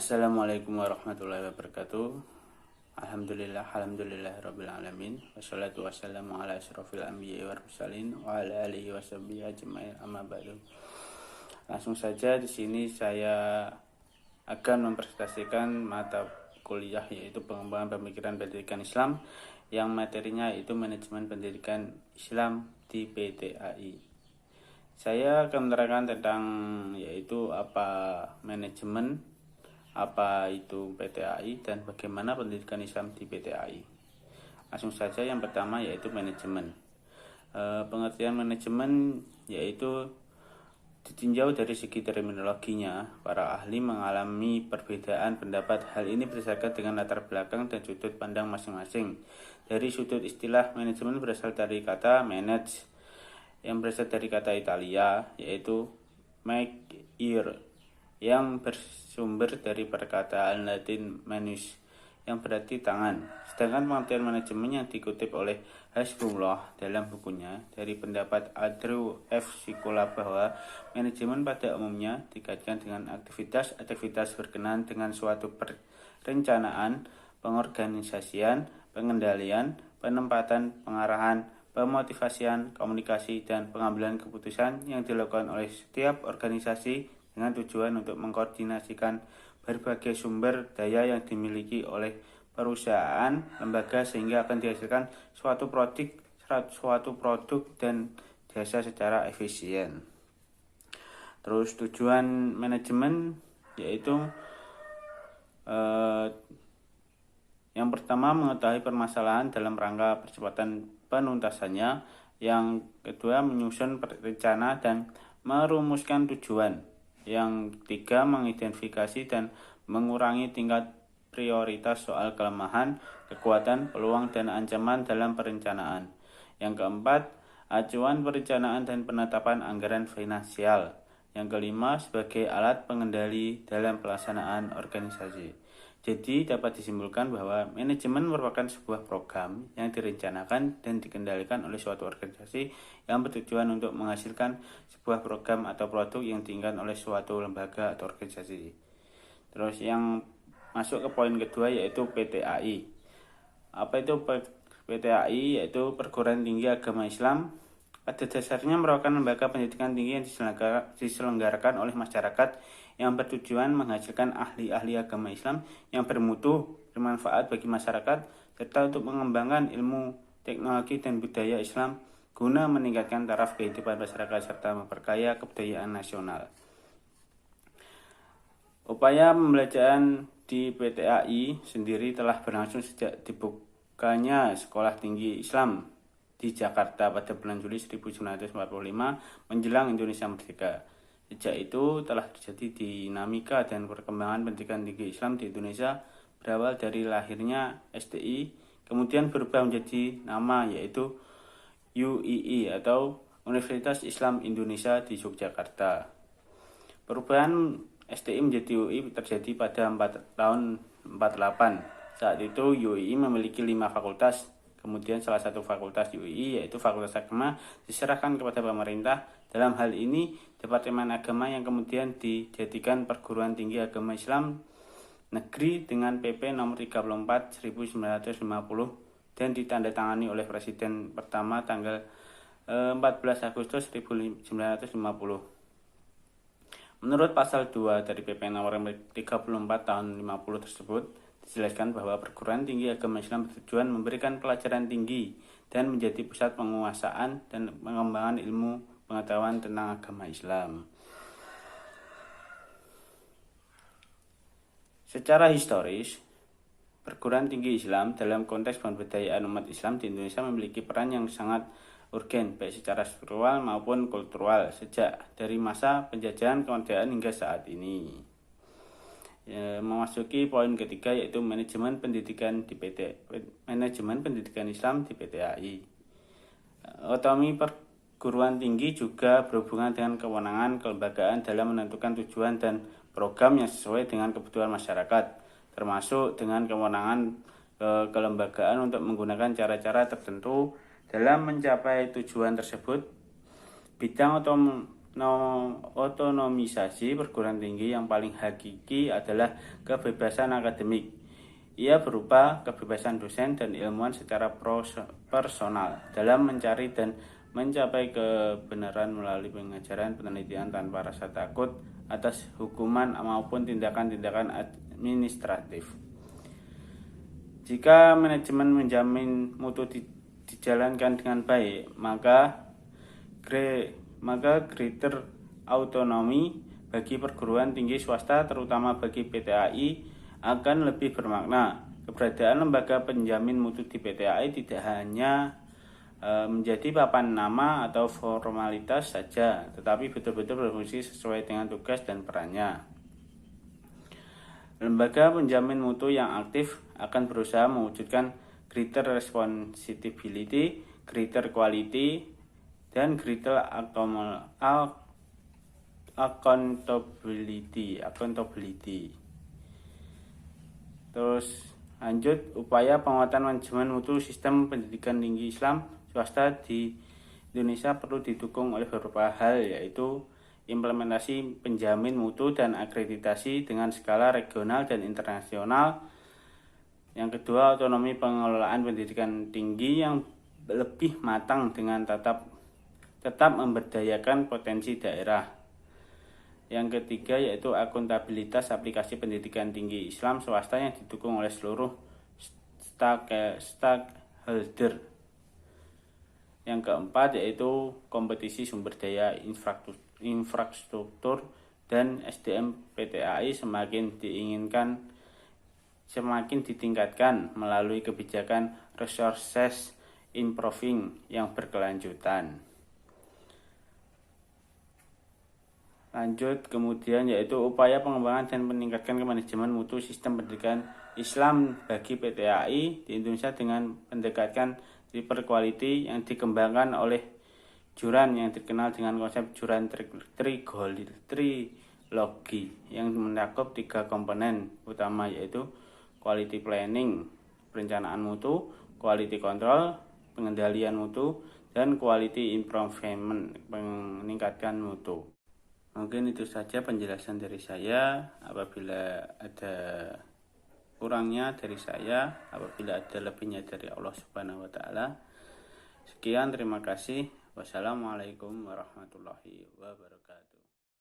Assalamualaikum warahmatullahi wabarakatuh. Alhamdulillah rabbil alamin. Wassalatu wassalamu ala asyrofil anbiya'i wal mursalin wa ala alihi washabihi ajmain, amma ba'du. Langsung saja di sini saya akan mempresentasikan mata kuliah yaitu pengembangan pemikiran pendidikan Islam yang materinya yaitu manajemen pendidikan Islam di PTAI. Saya akan menerangkan tentang yaitu apa manajemen, apa itu PTAI, dan bagaimana pendidikan Islam di PTAI. Langsung saja yang pertama yaitu manajemen. Pengertian manajemen yaitu ditinjau dari segi terminologinya. Para ahli mengalami perbedaan pendapat. Hal ini berdasarkan dengan latar belakang dan sudut pandang masing-masing. Dari sudut istilah, manajemen berasal dari kata manage yang berasal dari kata Italia yaitu maggere yang bersumber dari perkataan Latin manus yang berarti tangan. Sedangkan pengertian manajemen yang dikutip oleh Hasbullah dalam bukunya dari pendapat Andrew F. Sikora bahwa manajemen pada umumnya dikaitkan dengan aktivitas berkenaan dengan suatu perencanaan, pengorganisasian, pengendalian, penempatan, pengarahan, pemotivasian, komunikasi, dan pengambilan keputusan yang dilakukan oleh setiap organisasi dengan tujuan untuk mengkoordinasikan berbagai sumber daya yang dimiliki oleh perusahaan, lembaga sehingga akan dihasilkan suatu produk dan jasa secara efisien. Terus tujuan manajemen yaitu yang pertama mengetahui permasalahan dalam rangka percepatan penuntasannya, yang kedua menyusun rencana dan merumuskan tujuan, yang ketiga mengidentifikasi dan mengurangi tingkat prioritas soal kelemahan, kekuatan, peluang, dan ancaman dalam perencanaan. Yang keempat, acuan perencanaan dan penetapan anggaran finansial. Yang kelima, sebagai alat pengendali dalam pelaksanaan organisasi. Jadi dapat disimpulkan bahwa manajemen merupakan sebuah program yang direncanakan dan dikendalikan oleh suatu organisasi yang bertujuan untuk menghasilkan sebuah program atau produk yang diinginkan oleh suatu lembaga atau organisasi. Terus yang masuk ke poin kedua yaitu PTAI. Apa itu PTAI? Yaitu Perguruan Tinggi Agama Islam. Pada dasarnya merupakan lembaga pendidikan tinggi yang diselenggarakan oleh masyarakat yang bertujuan menghasilkan ahli-ahli agama Islam yang bermutu, bermanfaat bagi masyarakat, serta untuk mengembangkan ilmu, teknologi, dan budaya Islam guna meningkatkan taraf kehidupan masyarakat serta memperkaya kebudayaan nasional. Upaya pembelajaran di PTAI sendiri telah berlangsung sejak dibukanya Sekolah Tinggi Islam di Jakarta pada bulan Juli 1945 menjelang Indonesia Merdeka. Sejak itu telah terjadi dinamika dan perkembangan pendidikan tinggi Islam di Indonesia, berawal dari lahirnya STI, kemudian berubah menjadi nama yaitu UII atau Universitas Islam Indonesia di Yogyakarta. Perubahan STI menjadi UI terjadi pada tahun 48. Saat itu UII memiliki 5 fakultas. Kemudian salah satu fakultas UI yaitu Fakultas Agama diserahkan kepada pemerintah. Dalam hal ini Departemen Agama yang kemudian dijadikan Perguruan Tinggi Agama Islam Negeri dengan PP nomor 34 1950 dan ditandatangani oleh Presiden pertama tanggal 14 Agustus 1950. Menurut pasal 2 dari PP nomor 34 tahun 50 tersebut, dijelaskan bahwa perguruan tinggi agama Islam bertujuan memberikan pelajaran tinggi dan menjadi pusat penguasaan dan pengembangan ilmu pengetahuan tentang agama Islam. Secara historis, perguruan tinggi Islam dalam konteks pemberdayaan umat Islam di Indonesia memiliki peran yang sangat urgen baik secara spiritual maupun kultural sejak dari masa penjajahan kemerdekaan hingga saat ini. Memasuki poin ketiga yaitu manajemen pendidikan Islam di PTAI. Otonomi perguruan tinggi juga berhubungan dengan kewenangan kelembagaan dalam menentukan tujuan dan program yang sesuai dengan kebutuhan masyarakat, termasuk dengan kewenangan kelembagaan untuk menggunakan cara-cara tertentu dalam mencapai tujuan tersebut. Bidang otonomisasi perguruan tinggi yang paling hakiki adalah kebebasan akademik. Ia berupa kebebasan dosen dan ilmuwan secara personal dalam mencari dan mencapai kebenaran melalui pengajaran penelitian tanpa rasa takut atas hukuman maupun tindakan-tindakan administratif. Jika manajemen menjamin mutu dijalankan dengan baik, maka greater autonomi bagi perguruan tinggi swasta, terutama bagi PTAI, akan lebih bermakna. Keberadaan lembaga penjamin mutu di PTAI tidak hanya menjadi papan nama atau formalitas saja, tetapi betul-betul berfungsi sesuai dengan tugas dan perannya. Lembaga penjamin mutu yang aktif akan berusaha mewujudkan greater responsibility, greater quality, dan greater accountability. Terus lanjut, upaya penguatan manajemen mutu sistem pendidikan tinggi Islam swasta di Indonesia perlu didukung oleh beberapa hal, yaitu implementasi penjamin mutu dan akreditasi dengan skala regional dan internasional. Yang kedua, otonomi pengelolaan pendidikan tinggi yang lebih matang dengan tetap memberdayakan potensi daerah. Yang ketiga, yaitu akuntabilitas aplikasi pendidikan tinggi Islam swasta yang didukung oleh seluruh stakeholder. Yang keempat, yaitu kompetisi sumber daya infrastruktur dan SDM PTAI semakin ditingkatkan melalui kebijakan resources improving yang berkelanjutan. Lanjut, kemudian yaitu upaya pengembangan dan meningkatkan manajemen mutu sistem pendidikan Islam bagi PTAI di Indonesia dengan mendekatkan triple quality yang dikembangkan oleh Juran yang dikenal dengan konsep Juran trilogi yang mencakup 3 komponen utama, yaitu quality planning, perencanaan mutu, quality control, pengendalian mutu, dan quality improvement, meningkatkan mutu. Mungkin itu saja penjelasan dari saya. Apabila ada kurangnya dari saya, apabila ada lebihnya dari Allah Subhanahu wa taala. Sekian, terima kasih. Wassalamualaikum warahmatullahi wabarakatuh.